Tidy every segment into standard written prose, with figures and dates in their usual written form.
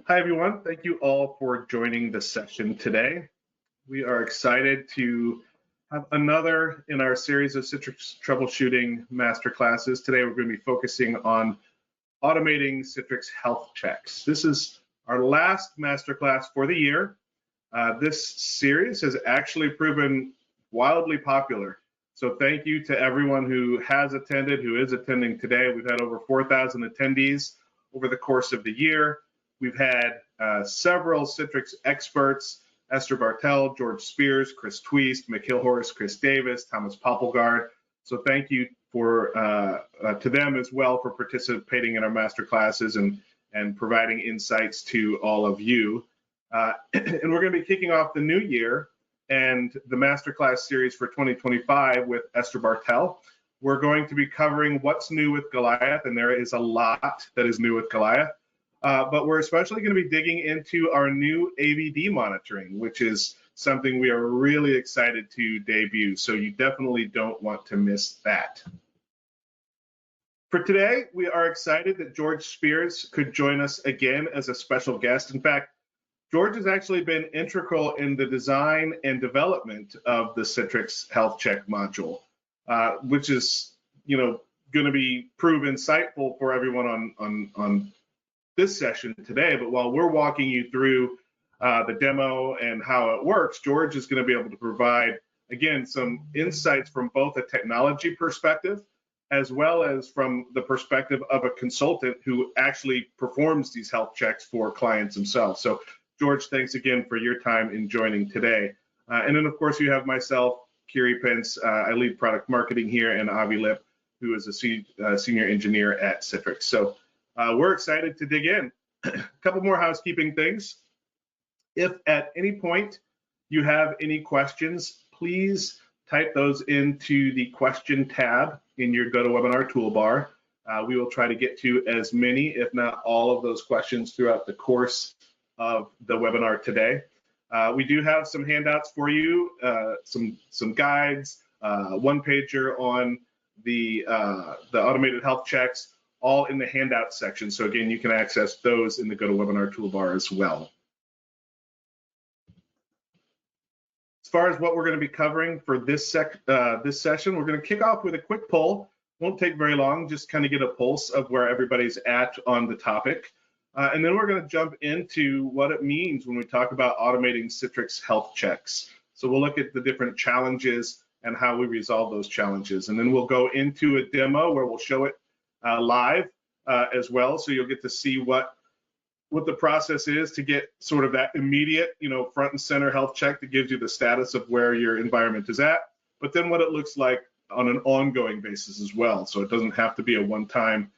Hi, everyone. Thank you all for joining the session today. We are excited to have another in our series of Citrix Troubleshooting Masterclasses. Today, we're going to be focusing on automating Citrix Health Checks. This is our last masterclass for the year. This series has actually proven wildly popular. So thank you to everyone who has attended, who is attending today. We've had over 4,000 attendees over the course of the year. We've had several Citrix experts, Esther Bartel, George Spears, Chris Tweest, McHill Horace, Chris Davis, Thomas Poppelgard. So thank you to them as well for participating in our master classes and providing insights to all of you. And we're going to be kicking off the new year and the masterclass series for 2025 with Esther Bartel. We're going to be covering what's new with Goliath, and there is a lot that is new with Goliath. But we're especially going to be digging into our new AVD monitoring, which is something we are really excited to debut. So you definitely don't want to miss that. For today, we are excited that George Spears could join us again as a special guest. In fact, George has actually been integral in the design and development of the Citrix Health Check module, which is, going to be prove insightful for everyone on this session today. But while we're walking you through the demo and how it works, George is going to be able to provide, again, some insights from both a technology perspective as well as from the perspective of a consultant who actually performs these health checks for clients themselves. So George, thanks again for your time in joining today. And then, of course, you have myself, Kiri Pence. I lead product marketing here, and Avi Lip, who is a senior engineer at Citrix. So we're excited to dig in. A couple more housekeeping things. If at any point you have any questions, please type those into the question tab in your GoToWebinar toolbar. We will try to get to as many, if not all, of those questions throughout the course of the webinar today. We do have some handouts for you, some guides, one pager on the automated health checks, all in the handout section. So again, you can access those in the GoToWebinar toolbar as well. As far as what we're going to be covering for this session, we're going to kick off with a quick poll. Won't take very long, just kind of get a pulse of where everybody's at on the topic. And then we're going to jump into what it means when we talk about automating Citrix Health Checks. So we'll look at the different challenges and how we resolve those challenges. And then we'll go into a demo where we'll show it live as well, so you'll get to see what the process is to get sort of that immediate, front and center health check that gives you the status of where your environment is at, but then what it looks like on an ongoing basis as well, so it doesn't have to be a one-time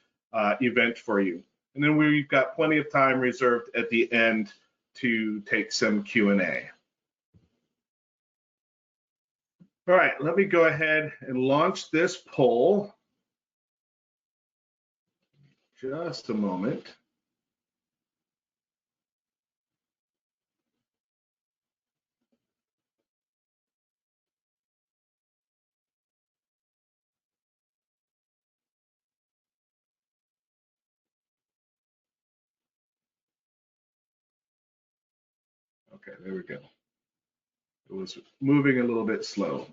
event for you. And then we've got plenty of time reserved at the end to take some Q&A. All right, let me go ahead and launch this poll. Just a moment. Okay, there we go. It was moving a little bit slow.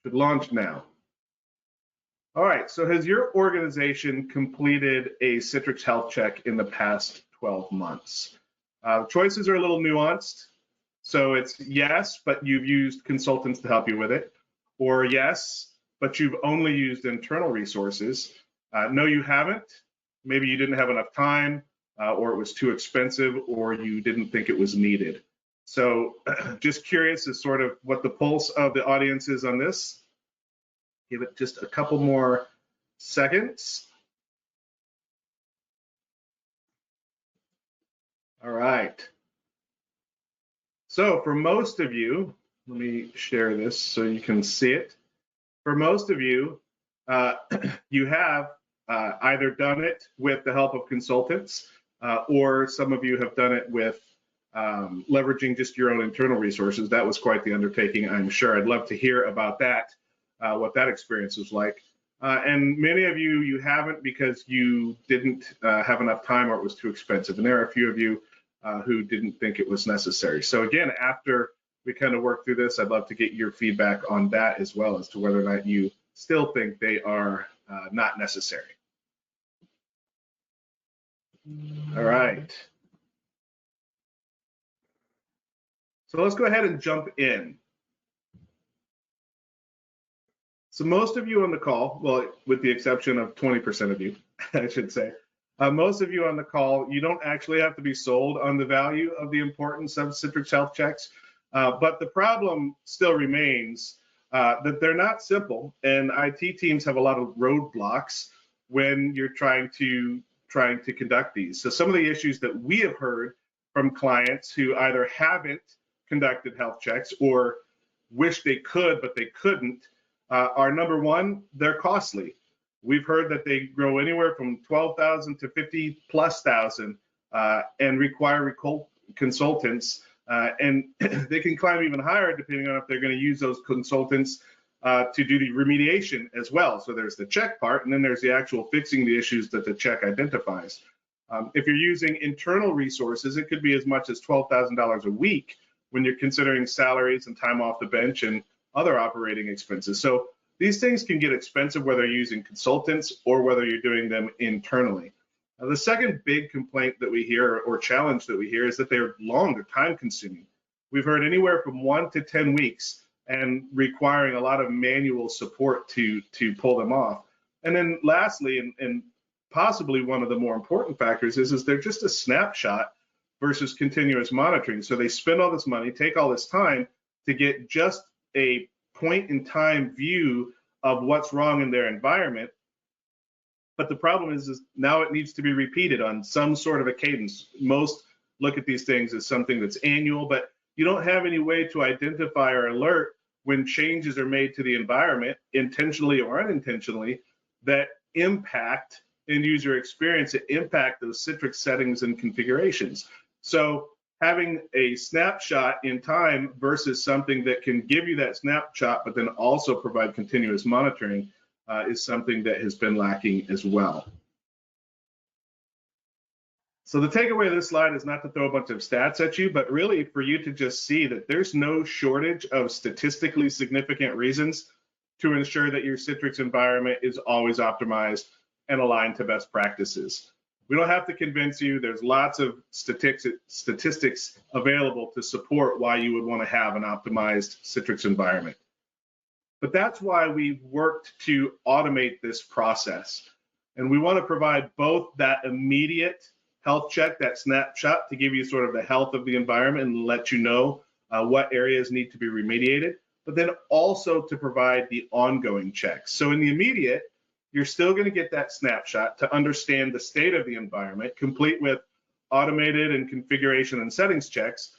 Should launch now. All right, so has your organization completed a Citrix Health Check in the past 12 months? Choices are a little nuanced. So it's yes, but you've used consultants to help you with it, or yes, but you've only used internal resources. No, you haven't. Maybe you didn't have enough time, or it was too expensive, or you didn't think it was needed. So just curious as sort of what the pulse of the audience is on this. Give it just a couple more seconds. All right. So for most of you, let me share this so you can see it. For most of you, you have either done it with the help of consultants, or some of you have done it with leveraging just your own internal resources. That was quite the undertaking, I'm sure. I'd love to hear about that. What that experience was like. And many of you haven't because you didn't have enough time or it was too expensive. And there are a few of you who didn't think it was necessary. So again, after we kind of work through this, I'd love to get your feedback on that as well as to whether or not you still think they are not necessary. All right. So let's go ahead and jump in. So most of you on the call, well, with the exception of 20% of you, I should say, most of you on the call, you don't actually have to be sold on the value of the importance of Citrix Health Checks, but the problem still remains that they're not simple, and IT teams have a lot of roadblocks when you're trying to conduct these. So some of the issues that we have heard from clients who either haven't conducted health checks or wish they could but they couldn't are, number one, they're costly. We've heard that they grow anywhere from 12,000 to 50,000+ and require consultants, and they can climb even higher depending on if they're going to use those consultants to do the remediation as well. So there's the check part, and then there's the actual fixing the issues that the check identifies. If you're using internal resources, it could be as much as $12,000 a week when you're considering salaries and time off the bench and other operating expenses. So these things can get expensive whether you're using consultants or whether you're doing them internally. The second big complaint that we hear or challenge that we hear is that they're long, they're time consuming. We've heard anywhere from 1 to 10 weeks and requiring a lot of manual support to pull them off. And then lastly, and possibly one of the more important factors is they're just a snapshot versus continuous monitoring. So they spend all this money, take all this time to get just a point in time view of what's wrong in their environment. But the problem is now it needs to be repeated on some sort of a cadence. Most look at these things as something that's annual, but you don't have any way to identify or alert when changes are made to the environment, intentionally or unintentionally, that impact end user experience, that impact those Citrix settings and configurations. So having a snapshot in time versus something that can give you that snapshot, but then also provide continuous monitoring is something that has been lacking as well. So the takeaway of this slide is not to throw a bunch of stats at you, but really for you to just see that there's no shortage of statistically significant reasons to ensure that your Citrix environment is always optimized and aligned to best practices. We don't have to convince you. There's lots of statistics available to support why you would want to have an optimized Citrix environment. But that's why we've worked to automate this process. And we want to provide both that immediate health check, that snapshot, to give you sort of the health of the environment and let you know what areas need to be remediated, but then also to provide the ongoing checks. So in the immediate, you're still going to get that snapshot to understand the state of the environment, complete with automated and configuration and settings checks,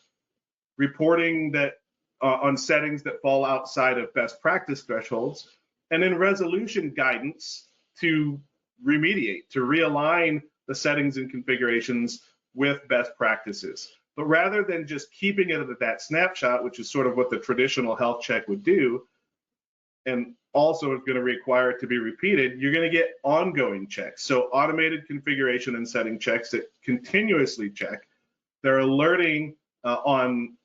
reporting that on settings that fall outside of best practice thresholds, and then resolution guidance to remediate, to realign the settings and configurations with best practices. But rather than just keeping it at that snapshot, which is sort of what the traditional health check would do, and also is going to require it to be repeated, you're going to get ongoing checks. So automated configuration and setting checks that continuously check. They're alerting on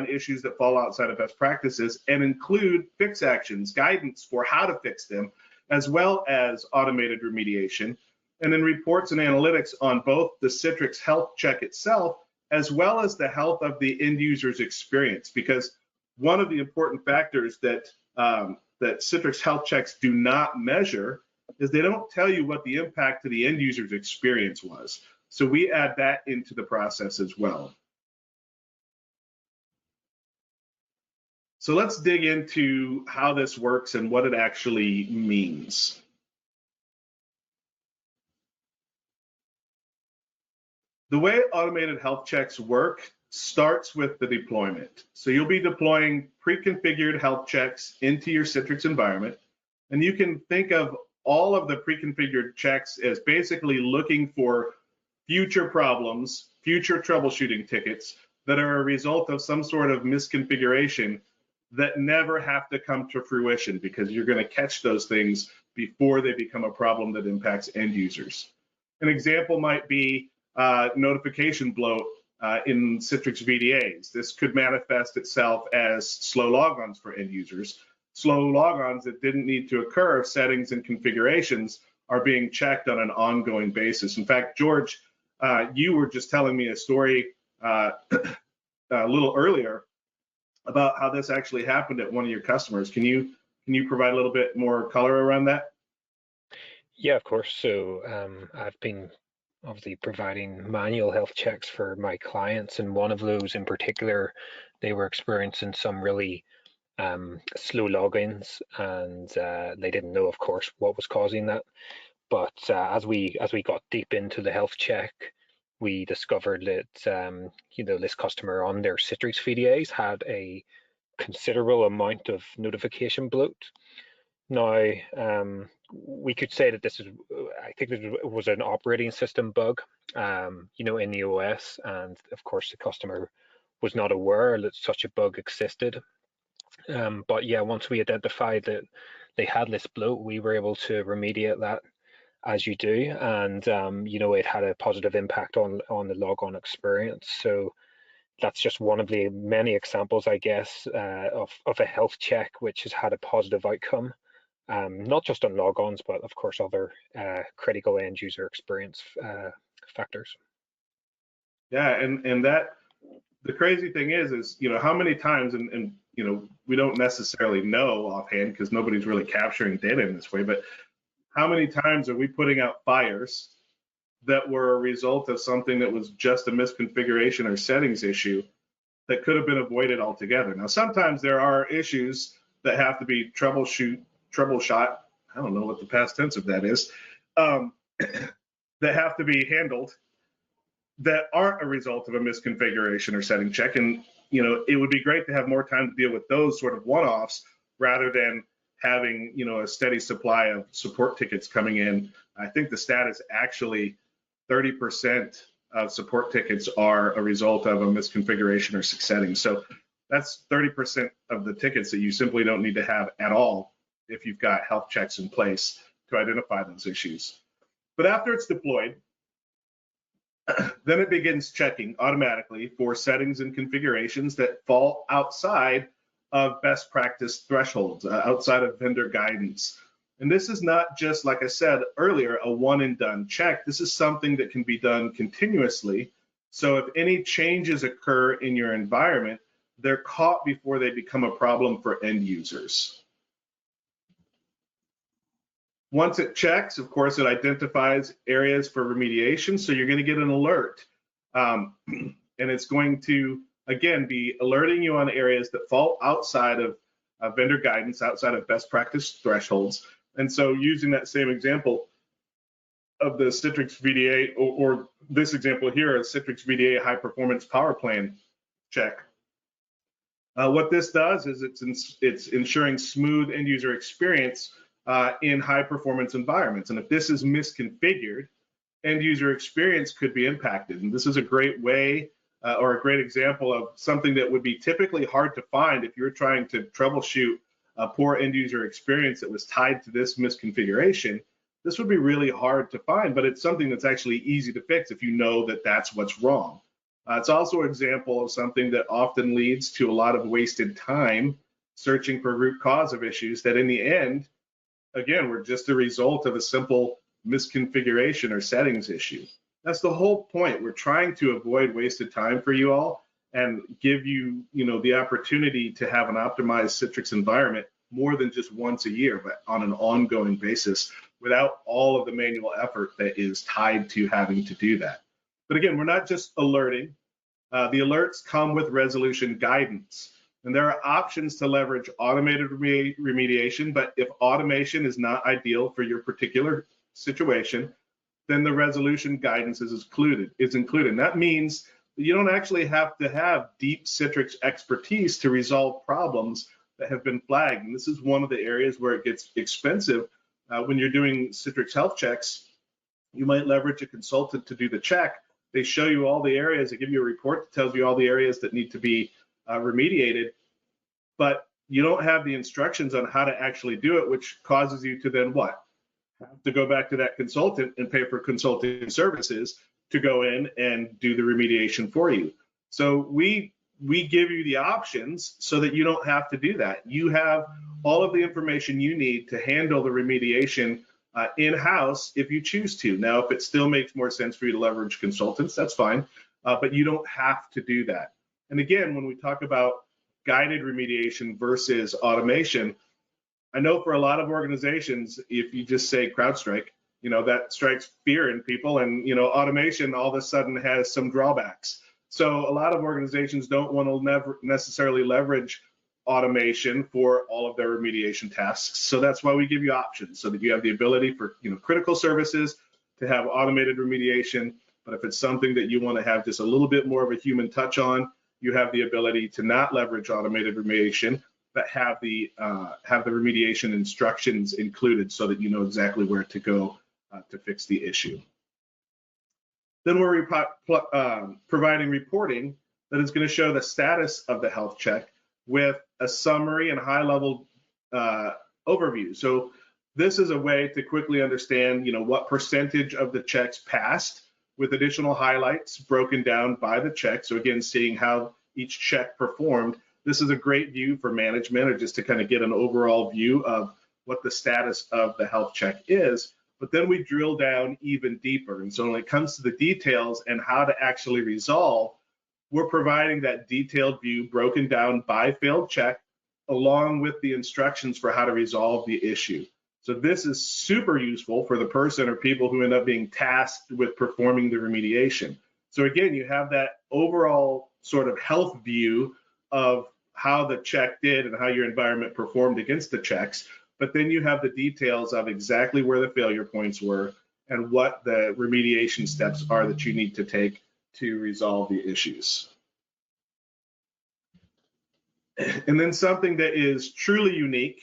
issues that fall outside of best practices and include fix actions, guidance for how to fix them, as well as automated remediation, and then reports and analytics on both the Citrix Health Check itself, as well as the health of the end user's experience. Because one of the important factors that Citrix Health Checks do not measure is they don't tell you what the impact to the end user's experience was. So we add that into the process as well. So let's dig into how this works and what it actually means. The way automated health checks work starts with the deployment. So you'll be deploying pre-configured health checks into your Citrix environment, and you can think of all of the pre-configured checks as basically looking for future problems, future troubleshooting tickets that are a result of some sort of misconfiguration that never have to come to fruition, because you're going to catch those things before they become a problem that impacts end users. An example might be notification bloat in Citrix VDAs. This could manifest itself as slow logons for end users. Slow logons that didn't need to occur if settings and configurations are being checked on an ongoing basis. In fact, George, you were just telling me a story a little earlier about how this actually happened at one of your customers. Can you provide a little bit more color around that? Yeah, of course. So I've been obviously providing manual health checks for my clients, and one of those in particular, they were experiencing some really slow logins, and they didn't know, of course, what was causing that. But as we got deep into the health check, we discovered that this customer on their Citrix VDAs had a considerable amount of notification bloat. Now, we could say that I think this was an operating system bug, in the OS, and of course the customer was not aware that such a bug existed. But yeah, once we identified that they had this bloat, we were able to remediate that, as you do, and it had a positive impact on the logon experience. So that's just one of the many examples, I guess, of a health check which has had a positive outcome. Not just on logons, but of course other critical end user experience factors. Yeah, and that the crazy thing is how many times, and we don't necessarily know offhand because nobody's really capturing data in this way, but how many times are we putting out fires that were a result of something that was just a misconfiguration or settings issue that could have been avoided altogether? Now, sometimes there are issues that have to be troubleshot, I don't know what the past tense of that is, that have to be handled that aren't a result of a misconfiguration or setting check. And, it would be great to have more time to deal with those sort of one-offs rather than having, a steady supply of support tickets coming in. I think the stat is actually 30% of support tickets are a result of a misconfiguration or settings. So that's 30% of the tickets that you simply don't need to have at all if you've got health checks in place to identify those issues. But after it's deployed, then it begins checking automatically for settings and configurations that fall outside of best practice thresholds, outside of vendor guidance. And this is not just, like I said earlier, a one and done check. This is something that can be done continuously. So if any changes occur in your environment, they're caught before they become a problem for end users. Once it checks, of course, it identifies areas for remediation. So you're going to get an alert. And it's going to, again, be alerting you on areas that fall outside of vendor guidance, outside of best practice thresholds. And so using that same example of the Citrix VDA, or this example here, a Citrix VDA high performance power plan check, what this does is it's ensuring smooth end user experience in high performance environments. And if this is misconfigured, end user experience could be impacted. And this is a great way or a great example of something that would be typically hard to find if you're trying to troubleshoot a poor end user experience that was tied to this misconfiguration. This would be really hard to find, but it's something that's actually easy to fix if you know that that's what's wrong. It's also an example of something that often leads to a lot of wasted time searching for root cause of issues that in the end, again, were just a result of a simple misconfiguration or settings issue. That's the whole point. We're trying to avoid wasted time for you all and give you, the opportunity to have an optimized Citrix environment more than just once a year, but on an ongoing basis without all of the manual effort that is tied to having to do that. But again, we're not just alerting. The alerts come with resolution guidance. And there are options to leverage automated remediation, but if automation is not ideal for your particular situation, then the resolution guidance is included. And that means that you don't actually have to have deep Citrix expertise to resolve problems that have been flagged. And this is one of the areas where it gets expensive. When you're doing Citrix Health Checks, you might leverage a consultant to do the check. They show you all the areas, they give you a report that tells you all the areas that need to be remediated, but you don't have the instructions on how to actually do it, which causes you to then what? Have to go back to that consultant and pay for consulting services to go in and do the remediation for you. So we give you the options so that you don't have to do that. You have all of the information you need to handle the remediation in-house if you choose to. Now, if it still makes more sense for you to leverage consultants, that's fine, but you don't have to do that. And again, when we talk about guided remediation versus automation, I know for a lot of organizations, if you just say CrowdStrike, that strikes fear in people, and automation all of a sudden has some drawbacks. So a lot of organizations don't want to necessarily leverage automation for all of their remediation tasks. So that's why we give you options, so that you have the ability for critical services to have automated remediation. But if it's something that you want to have just a little bit more of a human touch on, you have the ability to not leverage automated remediation, but have the remediation instructions included so that you know exactly where to go to fix the issue. Then we're providing reporting that is going to show the status of the health check with a summary and high-level overview. So this is a way to quickly understand, what percentage of the checks passed, with additional highlights broken down by the check. So again, seeing how each check performed. This is a great view for management, or just to kind of get an overall view of what the status of the health check is. But then we drill down even deeper. And so when it comes to the details and how to actually resolve, we're providing that detailed view broken down by failed check, along with the instructions for how to resolve the issue. So this is super useful for the person or people who end up being tasked with performing the remediation. So again, you have that overall sort of health view of how the check did and how your environment performed against the checks. But then you have the details of exactly where the failure points were and what the remediation steps are that you need to take to resolve the issues. And then something that is truly unique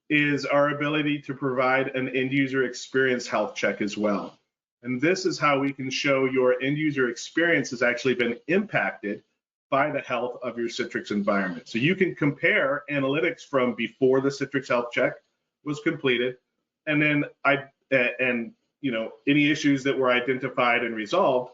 is our ability to provide an end user experience health check as well. And this is how we can show your end user experience has actually been impacted by the health of your Citrix environment. So you can compare analytics from before the Citrix Health Check was completed, and then any issues that were identified and resolved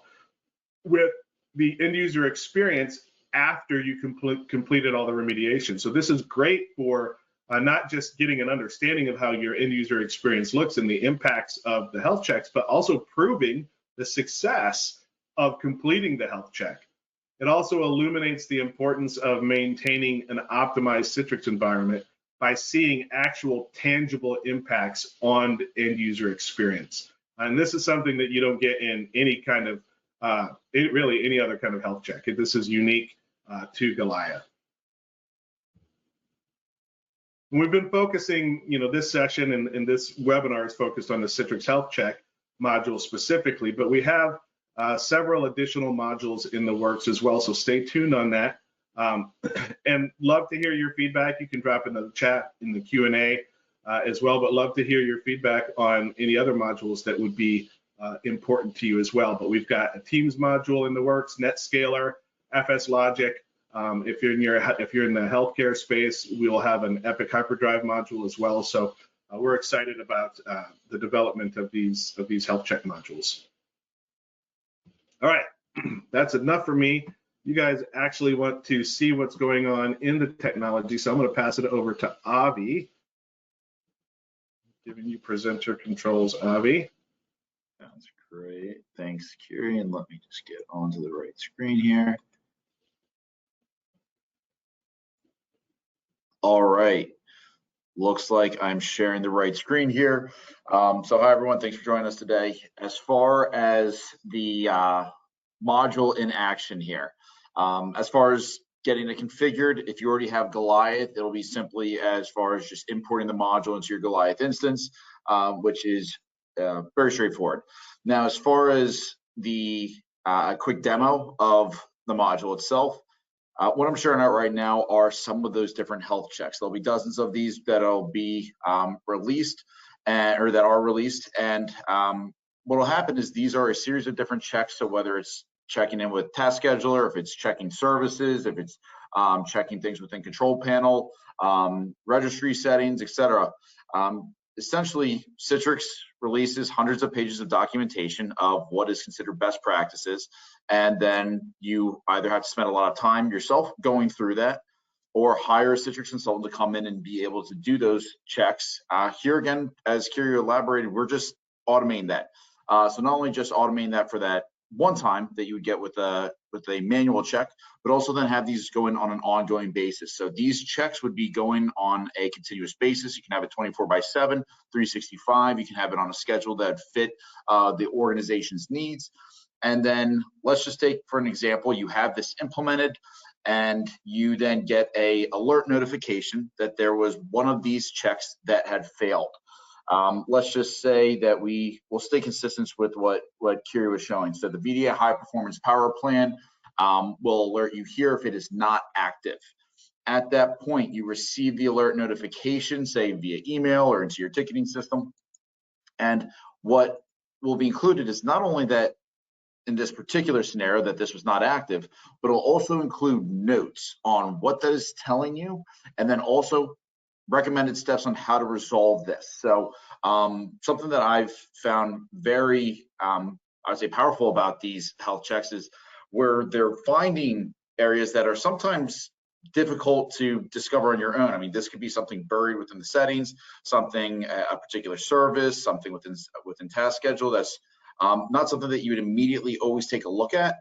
with the end user experience after you completed all the remediation. So this is great for not just getting an understanding of how your end user experience looks and the impacts of the health checks, but also proving the success of completing the health check. It also illuminates the importance of maintaining an optimized Citrix environment by seeing actual tangible impacts on the end user experience. And this is something that you don't get in any kind of, really any other kind of health check. This is unique to Goliath. We've been focusing, this session and this webinar is focused on the Citrix Health Check module specifically, but we have several additional modules in the works as well, so stay tuned on that. And love to hear your feedback. You can drop in the chat in the Q&A as well, but love to hear your feedback on any other modules that would be important to you as well. But we've got a Teams module in the works, NetScaler, FS Logic. If you're in the healthcare space, we'll have an Epic Hyperdrive module as well. So we're excited about the development of these health check modules. All right, that's enough for me. You guys actually want to see what's going on in the technology, so I'm going to pass it over to Avi. Giving you presenter controls, Avi. Sounds great. Thanks, Kiri. And let me just get onto the right screen here. All right. Looks like I'm sharing the right screen here. So hi, everyone. Thanks for joining us today. As far as the module in action here, as far as getting it configured, if you already have Goliath, it'll be simply as far as just importing the module into your Goliath instance, which is very straightforward. Now, as far as the quick demo of the module itself, what I'm sharing out right now are some of those different health checks. There'll be dozens of these that'll be released or that are released. And what will happen is these are a series of different checks. So whether it's checking in with Task Scheduler, if it's checking services, if it's checking things within Control Panel, registry settings, etc. essentially Citrix releases hundreds of pages of documentation of what is considered best practices, and then you either have to spend a lot of time yourself going through that, or hire a Citrix consultant to come in and be able to do those checks. Here again, as Kiri elaborated, we're just automating that. So not only just automating that for that one time that you would get with a manual check, but also then have these going on an ongoing basis. So these checks would be going on a continuous basis. You can have it 24/7, 365. You can have it on a schedule that fit the organization's needs. And then let's just take, for an example, you have this implemented, and you then get a alert notification that there was one of these checks that had failed. Let's just say that we will stay consistent with what Kiri was showing. So the VDA High Performance Power Plan will alert you here if it is not active. At that point, you receive the alert notification, say via email or into your ticketing system. And what will be included is not only that in this particular scenario that this was not active, but it'll also include notes on what that is telling you, and then also recommended steps on how to resolve this. So something that I've found very, I would say, powerful about these health checks is where they're finding areas that are sometimes difficult to discover on your own. I mean, this could be something buried within the settings, something, a particular service, something within task schedule that's not something that you would immediately always take a look at.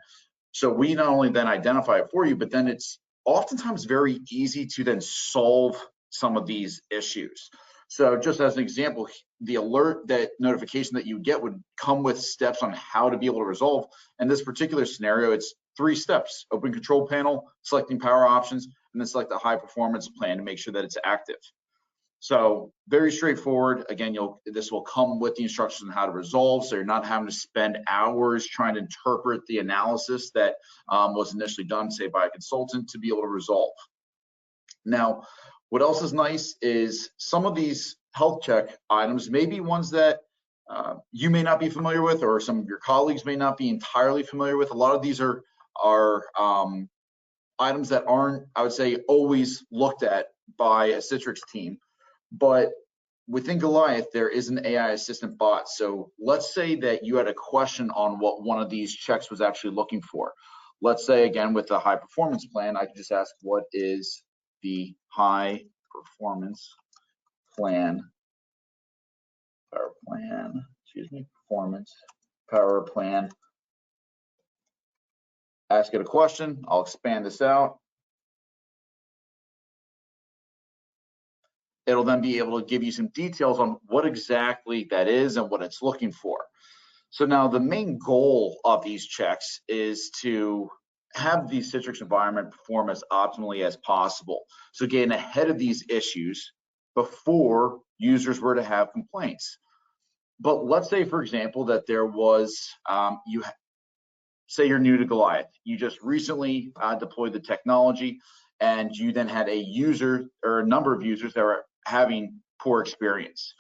So we not only then identify it for you, but then it's oftentimes very easy to then solve some of these issues. So just as an example, the alert, that notification that you get would come with steps on how to be able to resolve. In this particular scenario, it's 3 steps: open control panel, selecting power options, and then select the high performance plan to make sure that it's active. So very straightforward. Again, this will come with the instructions on how to resolve, so you're not having to spend hours trying to interpret the analysis that was initially done, say, by a consultant to be able to resolve. Now, what else is nice is some of these health check items may be ones that you may not be familiar with, or some of your colleagues may not be entirely familiar with. A lot of these are items that aren't, I would say, always looked at by a Citrix team. But within Goliath, there is an AI assistant bot. So let's say that you had a question on what one of these checks was actually looking for. Let's say, again, with the high performance plan, I can just ask, what is the high performance plan, performance power plan. Ask it a question. I'll expand this out. It'll then be able to give you some details on what exactly that is and what it's looking for. So now the main goal of these checks is to have the Citrix environment perform as optimally as possible. So getting ahead of these issues before users were to have complaints. But let's say, for example, that there was, say you're new to Goliath. You just recently deployed the technology, and you then had a user or a number of users that were having poor experience.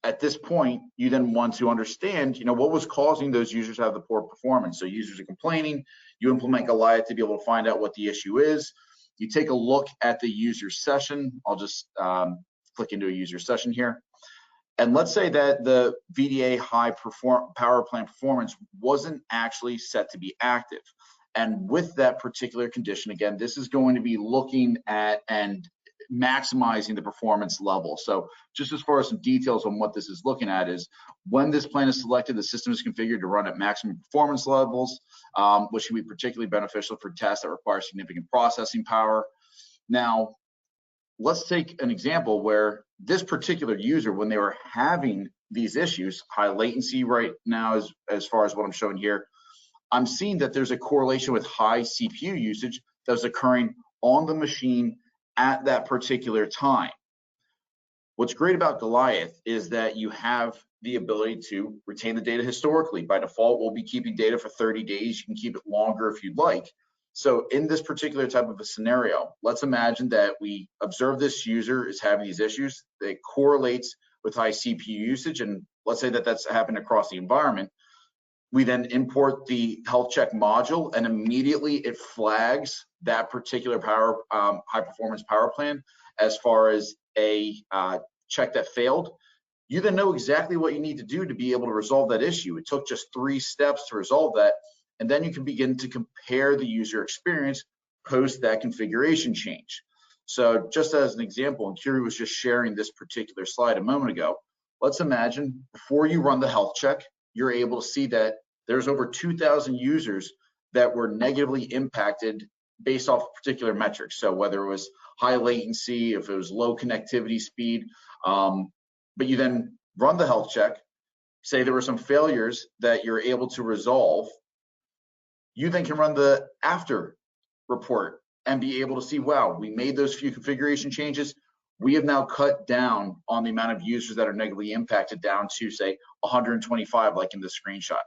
At this point, you then want to understand, what was causing those users to have the poor performance. So users are complaining, you implement Goliath to be able to find out what the issue is. You take a look at the user session. I'll just click into a user session here. And let's say that the VDA high power plan performance wasn't actually set to be active. And with that particular condition, again, this is going to be looking at and maximizing the performance level. So just as far as some details on what this is looking at is, when this plan is selected, the system is configured to run at maximum performance levels, which can be particularly beneficial for tasks that require significant processing power. Now, let's take an example where this particular user, when they were having these issues, high latency right now, as far as what I'm showing here, I'm seeing that there's a correlation with high CPU usage that was occurring on the machine at that particular time. What's great about Goliath is that you have the ability to retain the data historically. By default, we'll be keeping data for 30 days. You can keep it longer if you'd like. So in this particular type of a scenario, let's imagine that we observe this user is having these issues. It correlates with high CPU usage, and let's say that that's happened across the environment. We then import the health check module, and immediately it flags that particular high performance power plan as far as a check that failed, you then know exactly what you need to do to be able to resolve that issue. It took just 3 steps to resolve that, and then you can begin to compare the user experience post that configuration change. So just as an example, and Kiri was just sharing this particular slide a moment ago, let's imagine before you run the health check, you're able to see that there's over 2,000 users that were negatively impacted based off particular metrics. So whether it was high latency, if it was low connectivity speed, but you then run the health check, say there were some failures that you're able to resolve, you then can run the after report and be able to see, wow, we made those few configuration changes. We have now cut down on the amount of users that are negatively impacted down to, say, 125, like in the screenshot.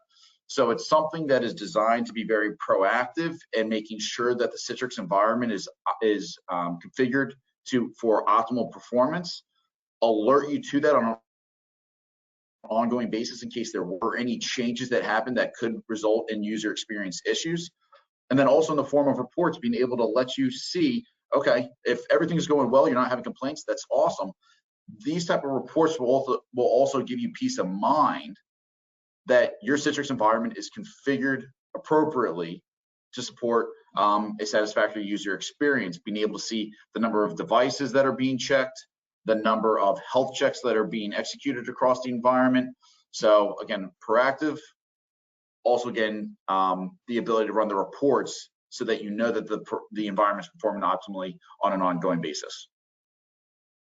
So it's something that is designed to be very proactive and making sure that the Citrix environment is configured for optimal performance, alert you to that on an ongoing basis in case there were any changes that happened that could result in user experience issues. And then also in the form of reports, being able to let you see, okay, if everything's going well, you're not having complaints, that's awesome. These type of reports will also give you peace of mind that your Citrix environment is configured appropriately to support a satisfactory user experience, being able to see the number of devices that are being checked, the number of health checks that are being executed across the environment. So again, proactive, also again, the ability to run the reports so that you know that the environment is performing optimally on an ongoing basis.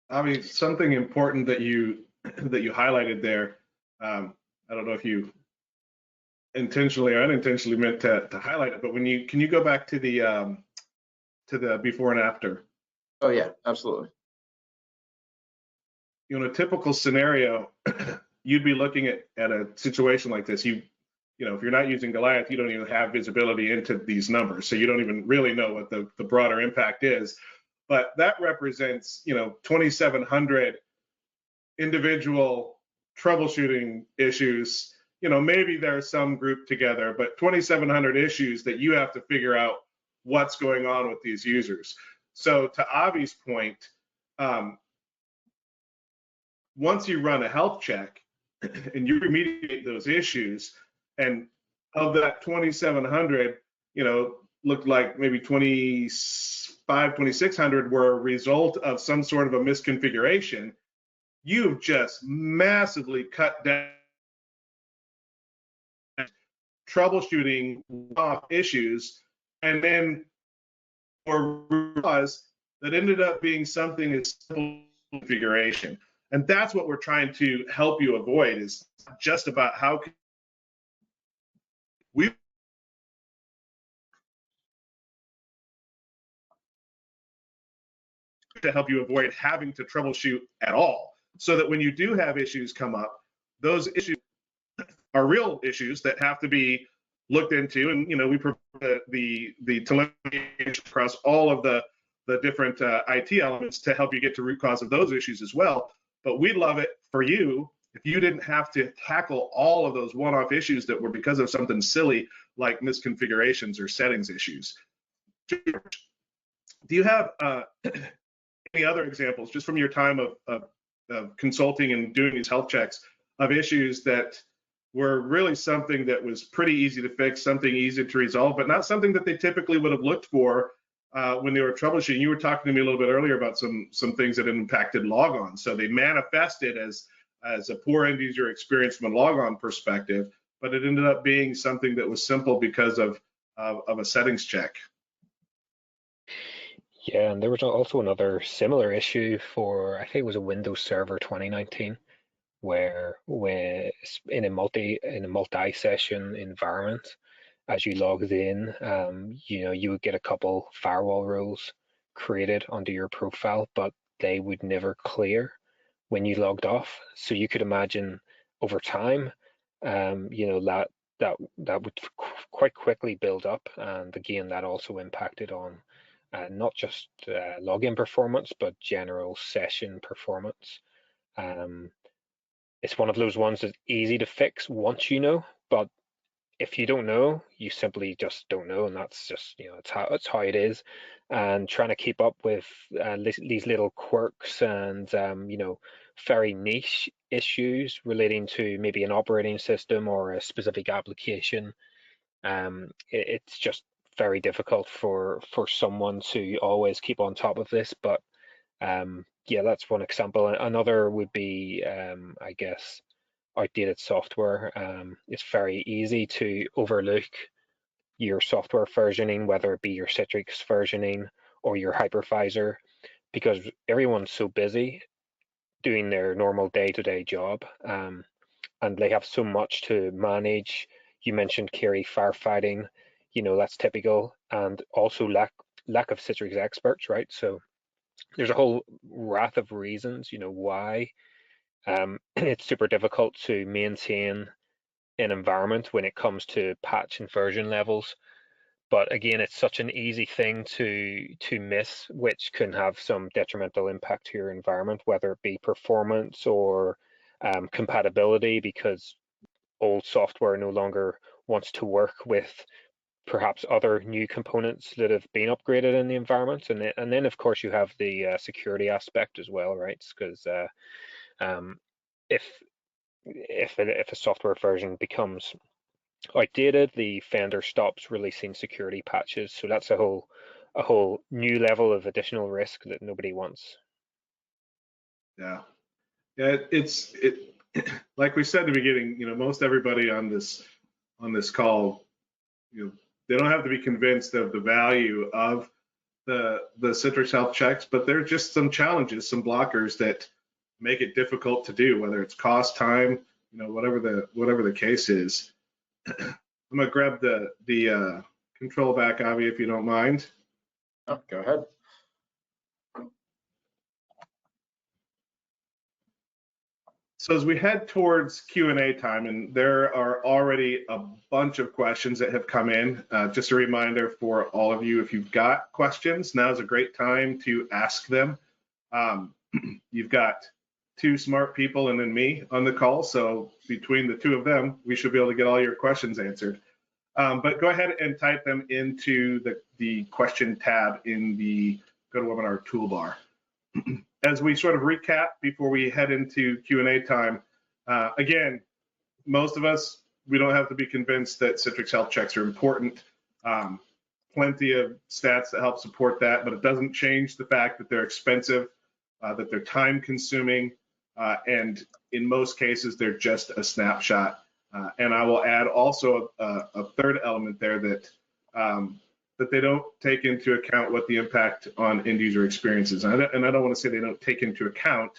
I mean, something important that you highlighted there. I don't know if you intentionally or unintentionally meant to highlight it, but can you go back to the before and after? Oh yeah, absolutely. You know, a typical scenario, you'd be looking at a situation like this. You know, if you're not using Goliath, you don't even have visibility into these numbers, so you don't even really know what the broader impact is. But that represents, you know, 2,700 individual troubleshooting issues. You know, maybe there's some grouped together, but 2,700 issues that you have to figure out what's going on with these users. So to Avi's point, once you run a health check and you remediate those issues, and of that 2,700, you know, looked like maybe 2,600 were a result of some sort of a misconfiguration, you've just massively cut down troubleshooting off issues, and then or realize that ended up being something as simple as configuration. And that's what we're trying to help you avoid, is just about how we to help you avoid having to troubleshoot at all, so that when you do have issues come up, those issues are real issues that have to be looked into. And you know, we provide the telemetry across all of the different IT elements to help you get to root cause of those issues as well. But we'd love it for you if you didn't have to tackle all of those one-off issues that were because of something silly like misconfigurations or settings issues. Do you have any other examples, just from your time of consulting and doing these health checks, of issues that were really something that was pretty easy to fix, something easy to resolve, but not something that they typically would have looked for when they were troubleshooting? You were talking to me a little bit earlier about some things that impacted logon. So they manifested as a poor end user experience from a logon perspective, but it ended up being something that was simple because of a settings check. Yeah, and there was also another similar issue for, I think it was a Windows Server 2019, where in a multi-session environment, as you logged in, you know, you would get a couple firewall rules created onto your profile, but they would never clear when you logged off. So you could imagine over time, you know, that would quite quickly build up, and again, that also impacted on not just login performance, but general session performance. It's one of those ones that's easy to fix once you know, but if you don't know, you simply just don't know, and that's just, you know, it's how it is. And trying to keep up with these little quirks and you know, very niche issues relating to maybe an operating system or a specific application, it's just very difficult for someone to always keep on top of this. But yeah, that's one example. Another would be, I guess, outdated software. It's very easy to overlook your software versioning, whether it be your Citrix versioning or your hypervisor, because everyone's so busy doing their normal day-to-day job, and they have so much to manage. You mentioned, Kerry, firefighting, that's typical, and also lack of Citrix experts, right? So there's a whole raft of reasons, why it's super difficult to maintain an environment when it comes to patch and version levels. But again, it's such an easy thing to miss, which can have some detrimental impact to your environment, whether it be performance or compatibility, because old software no longer wants to work with perhaps other new components that have been upgraded in the environment. And then of course you have the security aspect as well, right? Because if a software version becomes outdated, the vendor stops releasing security patches. So that's a whole new level of additional risk that nobody wants. Yeah, it's like we said at the beginning. Most everybody on this call, they don't have to be convinced of the value of the Citrix Health Checks, but there are just some challenges, some blockers that make it difficult to do, whether it's cost, time, whatever the case is. I'm gonna grab the control back, Avi, if you don't mind. Oh, go ahead. So as we head towards Q&A time, and there are already a bunch of questions that have come in, just a reminder for all of you, if you've got questions, now is a great time to ask them. You've got two smart people and then me on the call, so between the two of them, we should be able to get all your questions answered. But go ahead and type them into the question tab in the GoToWebinar toolbar. As we sort of recap before we head into Q&A time, again, most of us, we don't have to be convinced that Citrix Health Checks are important. Plenty of stats that help support that, but it doesn't change the fact that they're expensive, that they're time consuming, and in most cases, they're just a snapshot. And I will add also a third element there that they don't take into account what the impact on end user experience is. And I don't want to say they don't take into account,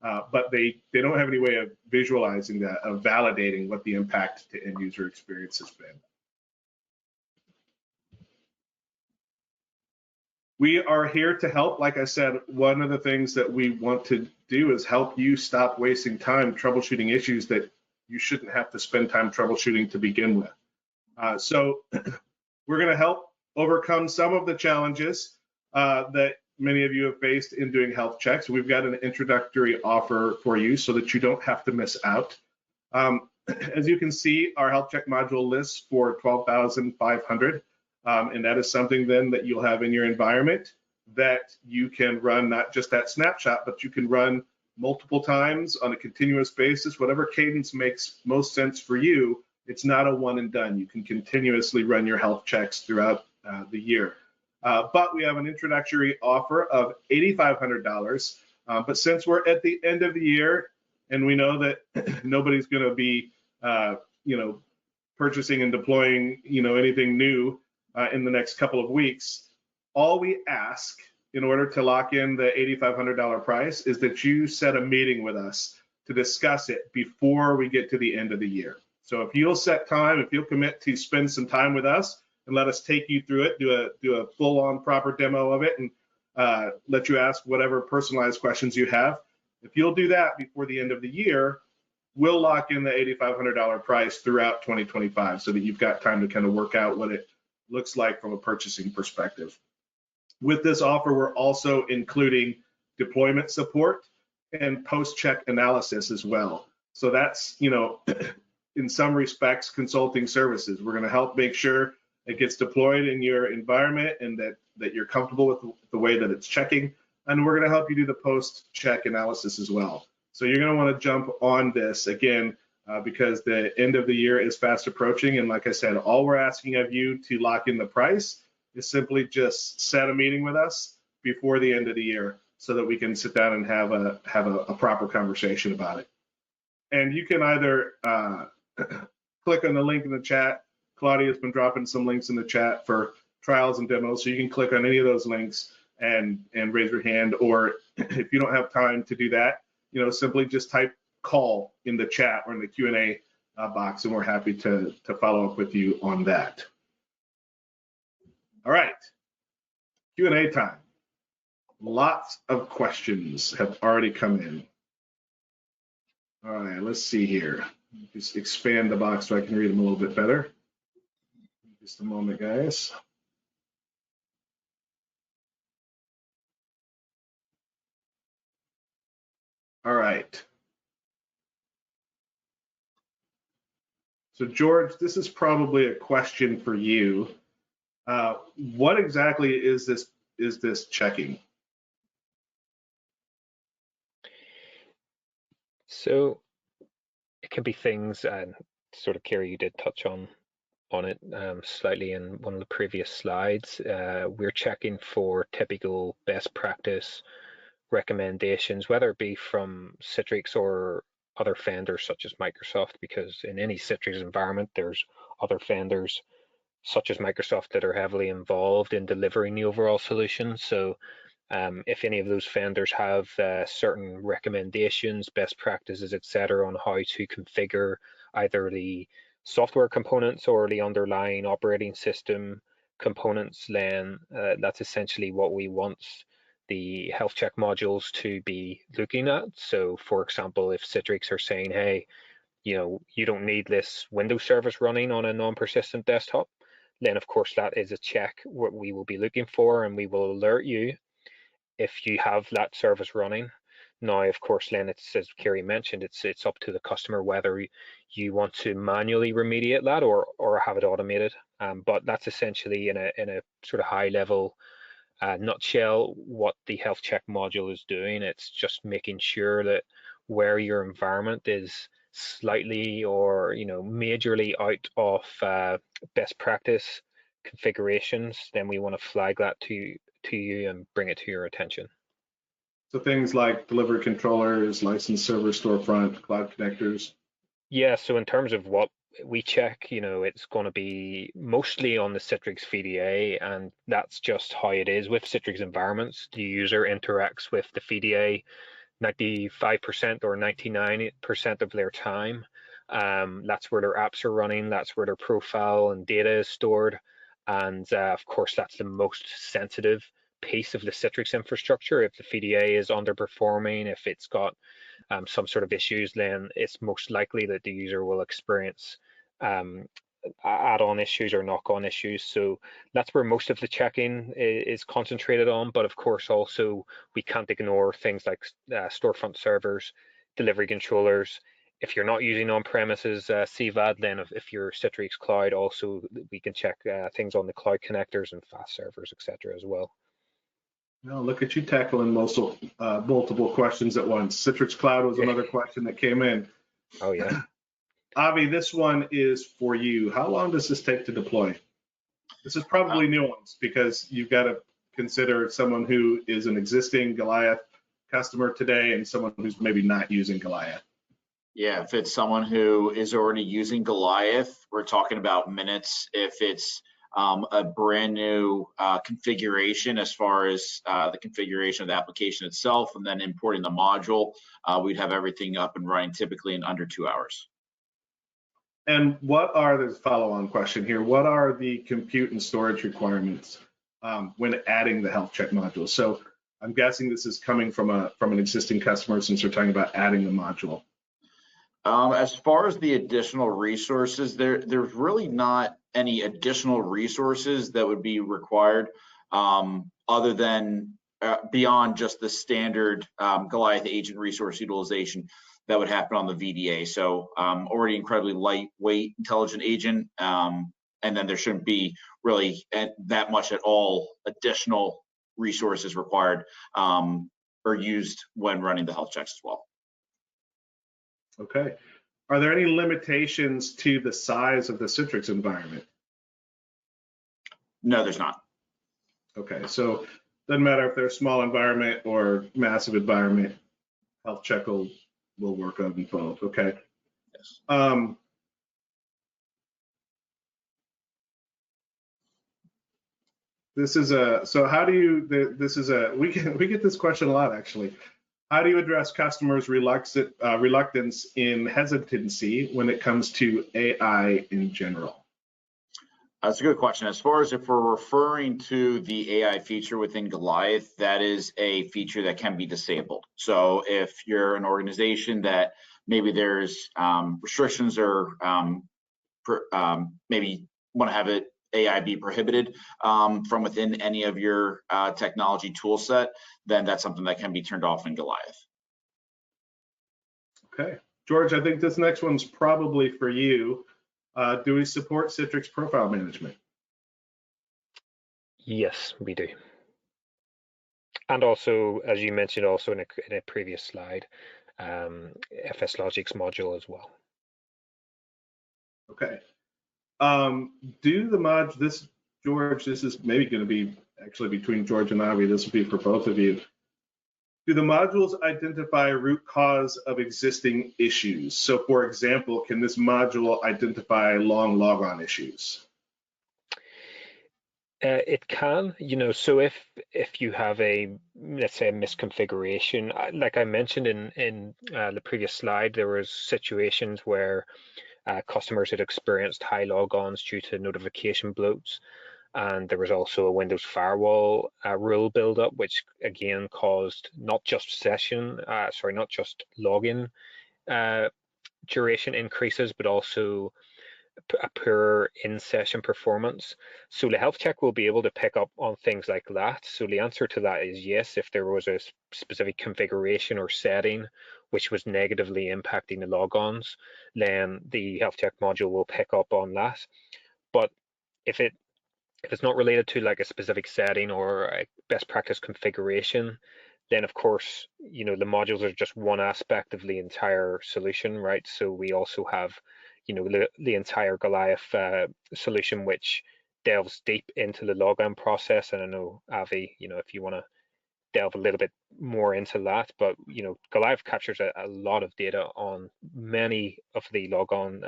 but they don't have any way of visualizing that, of validating what the impact to end user experience has been. We are here to help. Like I said, one of the things that we want to do is help you stop wasting time troubleshooting issues that you shouldn't have to spend time troubleshooting to begin with. So we're going to help overcome some of the challenges that many of you have faced in doing health checks. We've got an introductory offer for you so that you don't have to miss out. As you can see, our health check module lists for $12,500, and that is something then that you'll have in your environment that you can run not just that snapshot, but you can run multiple times on a continuous basis, whatever cadence makes most sense for you. It's not a one and done. You can continuously run your health checks throughout the year. But we have an introductory offer of $8,500. But since we're at the end of the year and we know that nobody's going to be, purchasing and deploying, anything new in the next couple of weeks, all we ask in order to lock in the $8,500 price is that you set a meeting with us to discuss it before we get to the end of the year. So if you'll set time, if you'll commit to spend some time with us and let us take you through it, do a full-on proper demo of it, and let you ask whatever personalized questions you have. If you'll do that before the end of the year, we'll lock in the $8,500 price throughout 2025 so that you've got time to kind of work out what it looks like from a purchasing perspective. With this offer, we're also including deployment support and post-check analysis as well. So that's, in some respects, consulting services. We're going to help make sure it gets deployed in your environment and that you're comfortable with the way that it's checking. And we're going to help you do the post-check analysis as well. So you're going to want to jump on this again because the end of the year is fast approaching. And like I said, all we're asking of you to lock in the price is simply just set a meeting with us before the end of the year so that we can sit down and have a proper conversation about it. And you can either click on the link in the chat. Claudia's been dropping some links in the chat for trials and demos, so you can click on any of those links and raise your hand. Or if you don't have time to do that, simply just type call in the chat or in the Q&A box, and we're happy to follow up with you on that. All right, Q&A time. Lots of questions have already come in. All right, let's see here. Just expand the box so I can read them a little bit better. Just a moment, guys. All right. So George, this is probably a question for you. What exactly is this checking? So it can be things, and sort of, Kerry, you did touch on it slightly in one of the previous slides. We're checking for typical best practice recommendations, whether it be from Citrix or other vendors such as Microsoft, because in any Citrix environment, there's other vendors such as Microsoft that are heavily involved in delivering the overall solution. So if any of those vendors have certain recommendations, best practices, etc., on how to configure either the software components or the underlying operating system components, then that's essentially what we want the health check modules to be looking at. So for example, if Citrix are saying, hey, you don't need this Windows service running on a non-persistent desktop, then of course that is a check what we will be looking for, and we will alert you if you have that service running. Now, of course, then it's, as Kerry mentioned, it's up to the customer whether you want to manually remediate that or have it automated. But that's essentially in a sort of high level nutshell what the health check module is doing. It's just making sure that where your environment is slightly or majorly out of best practice configurations, then we want to flag that to you and bring it to your attention. So things like delivery controllers, license server, storefront, cloud connectors. Yeah, so in terms of what we check, it's going to be mostly on the Citrix VDA, and that's just how it is with Citrix environments. The user interacts with the VDA 95% or 99% of their time. That's where their apps are running, that's where their profile and data is stored. And of course, that's the most sensitive piece of the Citrix infrastructure. If the VDA is underperforming, if it's got some sort of issues, then it's most likely that the user will experience add-on issues or knock-on issues. So that's where most of the checking is concentrated on. But of course, also we can't ignore things like storefront servers, delivery controllers. If you're not using on-premises CVAD, then if you're Citrix Cloud, also we can check things on the cloud connectors and fast servers, etc. as well. Well, look at you tackling multiple questions at once. Citrix Cloud was another question that came in. Oh yeah. Avi, this one is for you. How long does this take to deploy? This is probably nuanced because you've got to consider someone who is an existing Goliath customer today and someone who's maybe not using Goliath. Yeah, if it's someone who is already using Goliath, we're talking about minutes. If it's a brand new configuration as far as the configuration of the application itself and then importing the module, we'd have everything up and running typically in under 2 hours. And what are the follow-on question here? What are the compute and storage requirements when adding the health check module? So I'm guessing this is coming from an existing customer since we're talking about adding the module. As far as the additional resources, there's really not any additional resources that would be required other than beyond just the standard Goliath agent resource utilization that would happen on the VDA. So already incredibly lightweight intelligent agent, and then there shouldn't be really that much at all additional resources required or used when running the health checks as well. Okay. Are there any limitations to the size of the Citrix environment? No, there's not. Okay, so doesn't matter if they're a small environment or massive environment, Health Check will work on both. Okay. Yes. This is a, so how do you, this is a, we get this question a lot actually. How do you address customers' reluctance in hesitancy when it comes to AI in general? That's a good question. As far as if we're referring to the AI feature within Goliath, that is a feature that can be disabled. So if you're an organization that maybe there's restrictions or maybe want to have it AI be prohibited from within any of your technology tool set, then that's something that can be turned off in Goliath. Okay. George, I think this next one's probably for you. Do we support Citrix Profile Management? Yes, we do. And also, as you mentioned also in a previous slide, FS Logic's module as well. Okay. Do the mod, this, George, this is maybe going to be actually between George and Avi, this will be for both of you. Do the modules identify root cause of existing issues? So for example, can this module identify long logon issues? It can, so if you have let's say a misconfiguration, like I mentioned in the previous slide, there was situations where customers had experienced high logons due to notification bloats. And there was also a Windows firewall rule buildup, which again caused not just login duration increases, but also a poor in-session performance. So the health check will be able to pick up on things like that. So the answer to that is yes, if there was a specific configuration or setting which was negatively impacting the logons, then the health check module will pick up on that. But if it's not related to like a specific setting or a best practice configuration, then of course, the modules are just one aspect of the entire solution, right? So we also have, the entire Goliath solution, which delves deep into the logon process. And I know, Avi, if you want to delve a little bit more into that, but, Goliath captures a lot of data on many of the logon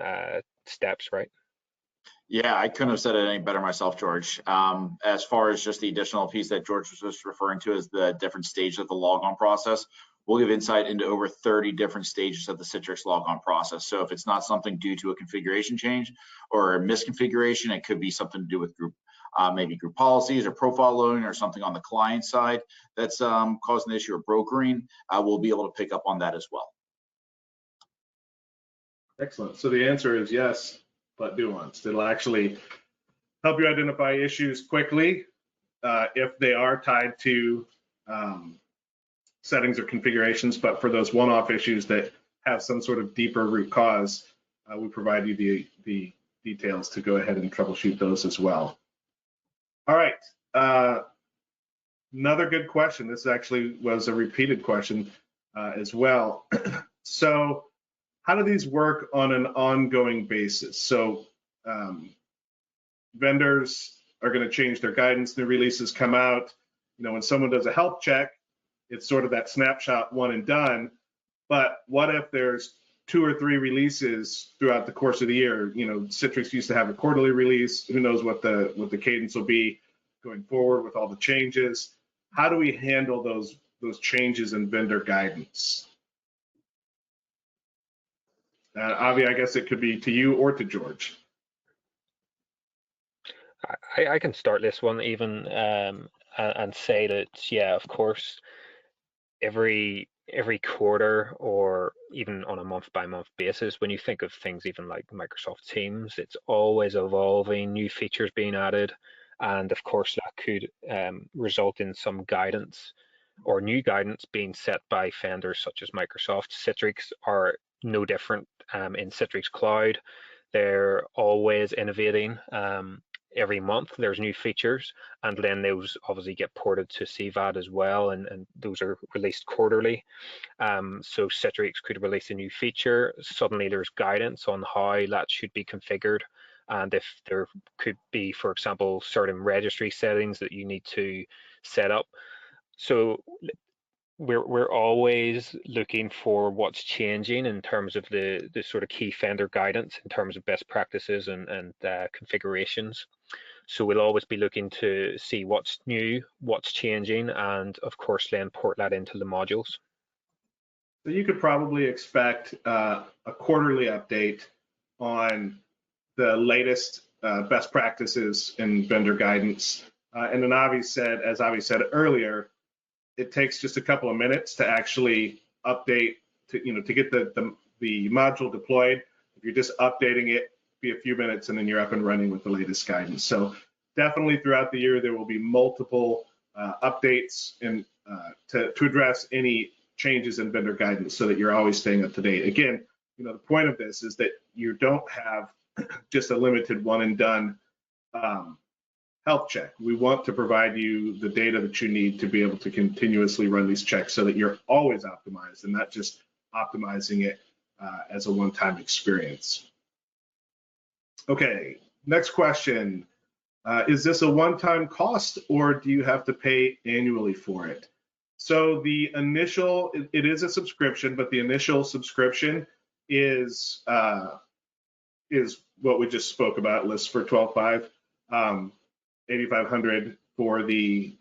steps, right? Yeah, I couldn't have said it any better myself, George. As far as just the additional piece that George was just referring to as the different stages of the logon process, we'll give insight into over 30 different stages of the Citrix logon process. So if it's not something due to a configuration change or a misconfiguration, it could be something to do with maybe group policies or profile loading or something on the client side that's causing the issue of brokering. We'll be able to pick up on that as well. Excellent. So the answer is yes, but nuanced. It'll actually help you identify issues quickly if they are tied to settings or configurations, but for those one-off issues that have some sort of deeper root cause, we provide you the details to go ahead and troubleshoot those as well. All right. Another good question. This actually was a repeated question as well. So how do these work on an ongoing basis? So vendors are going to change their guidance, new releases come out. When someone does a health check, it's sort of that snapshot one and done. But what if there's 2 or 3 releases throughout the course of the year? Citrix used to have a quarterly release. Who knows what the cadence will be going forward with all the changes? How do we handle those changes in vendor guidance? Avi, I guess it could be to you or to George. I can start this one even and say that, yeah, of course, every quarter or even on a month-by-month basis, when you think of things even like Microsoft Teams, it's always evolving, new features being added, and of course that could result in some guidance or new guidance being set by vendors such as Microsoft. Citrix are no different in Citrix Cloud. They're always innovating every month there's new features, and then those obviously get ported to CVAD as well, and those are released quarterly. So Citrix could release a new feature, suddenly there's guidance on how that should be configured, and if there could be, for example, certain registry settings that you need to set up. So we're always looking for what's changing in terms of the sort of key vendor guidance in terms of best practices and configurations. So we'll always be looking to see what's new, what's changing, and of course then port that into the modules. So you could probably expect a quarterly update on the latest best practices and vendor guidance. And then as Avi said earlier, it takes just a couple of minutes to actually update to get the module deployed. If you're just updating it, be a few minutes and then you're up and running with the latest guidance. So definitely throughout the year, there will be multiple updates and to address any changes in vendor guidance so that you're always staying up to date. Again, the point of this is that you don't have just a limited one and done health check. We want to provide you the data that you need to be able to continuously run these checks so that you're always optimized and not just optimizing it as a one-time experience. Okay, next question. Is this a one-time cost or do you have to pay annually for it? So the initial, it is a subscription, but the initial subscription is what we just spoke about, lists for 12.5, 8,500 for the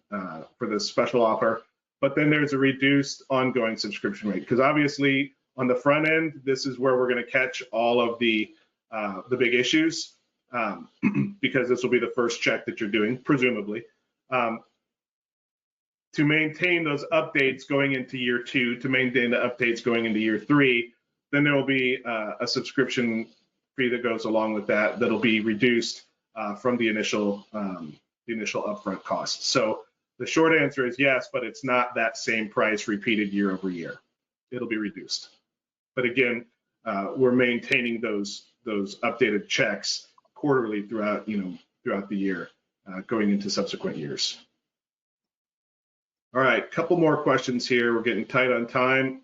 special offer. But then there's a reduced ongoing subscription rate because obviously on the front end, this is where we're going to catch all of the big issues because this will be the first check that you're doing, presumably. To maintain those updates going into year 2, to maintain the updates going into year 3, then there will be a subscription fee that goes along with that that'll be reduced from the initial upfront cost. So the short answer is yes, but it's not that same price repeated year over year. It'll be reduced. But again, we're maintaining those updated checks quarterly throughout the year, going into subsequent years. All right, couple more questions here. We're getting tight on time.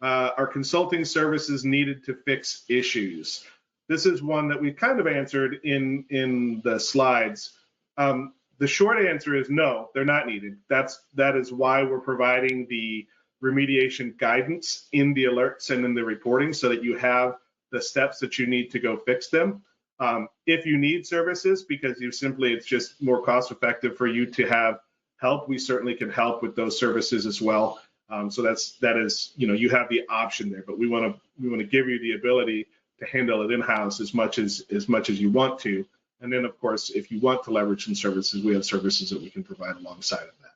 Are consulting services needed to fix issues? This is one that we kind of answered in the slides. The short answer is no, they're not needed. That is why we're providing the remediation guidance in the alerts and in the reporting so that you have the steps that you need to go fix them. If you need services because it's just more cost effective for you to have help, we certainly can help with those services as well. So that is you have the option there, but we want to give you the ability to handle it in-house as much as you want to. And then of course, if you want to leverage some services, we have services that we can provide alongside of that.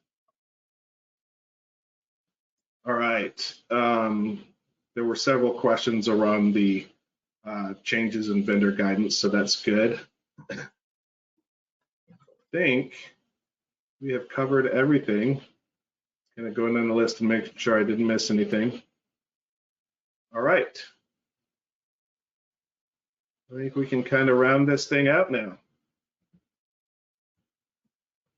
All right. There were several questions around the changes in vendor guidance, so that's good. I think we have covered everything. Kind of going down the list and making sure I didn't miss anything. All right. I think we can kind of round this thing out now.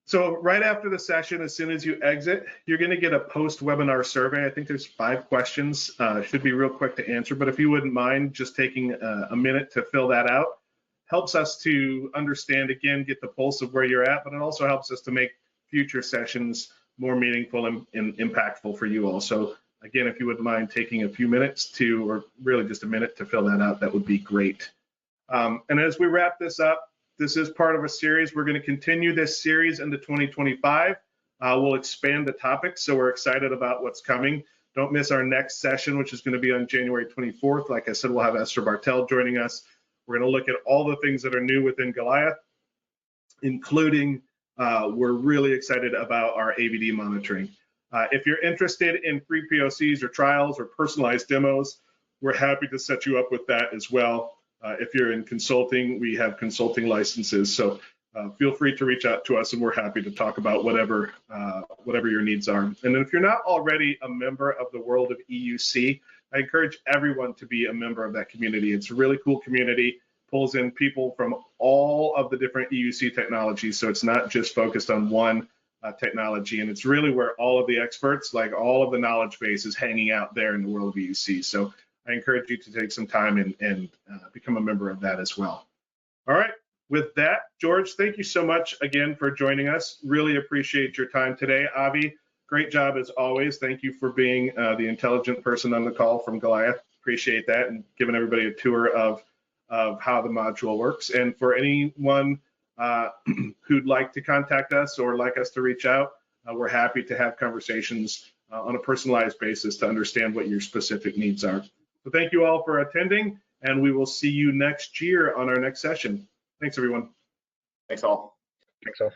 So right after the session, as soon as you exit, you're going to get a post-webinar survey. I think there's 5 questions. Should be real quick to answer, but if you wouldn't mind just taking a minute to fill that out, helps us to understand, again, get the pulse of where you're at, but it also helps us to make future sessions more meaningful and impactful for you all. So again, if you wouldn't mind taking a few minutes to, or really just a minute to fill that out, that would be great. And as we wrap this up, this is part of a series. We're going to continue this series into 2025. We'll expand the topics, so we're excited about what's coming. Don't miss our next session, which is going to be on January 24th. Like I said, we'll have Esther Bartel joining us. We're going to look at all the things that are new within Goliath, including we're really excited about our AVD monitoring. If you're interested in free POCs or trials or personalized demos, we're happy to set you up with that as well. If you're in consulting, we have consulting licenses, so feel free to reach out to us and we're happy to talk about whatever your needs are. And then if you're not already a member of the world of EUC, I encourage everyone to be a member of that community. It's a really cool community. pulls in people from all of the different EUC technologies. So it's not just focused on one technology, and it's really where all of the experts, like all of the knowledge base, is hanging out there in the world of EUC. So I encourage you to take some time and become a member of that as well. All right, with that, George, thank you so much again for joining us. Really appreciate your time today. Avi, great job as always. Thank you for being the intelligent person on the call from Goliath. Appreciate that, and giving everybody a tour of how the module works. And for anyone who'd like to contact us or like us to reach out, we're happy to have conversations on a personalized basis to understand what your specific needs are. So thank you all for attending, and we will see you next year on our next session. Thanks, everyone. Thanks all. Thanks all.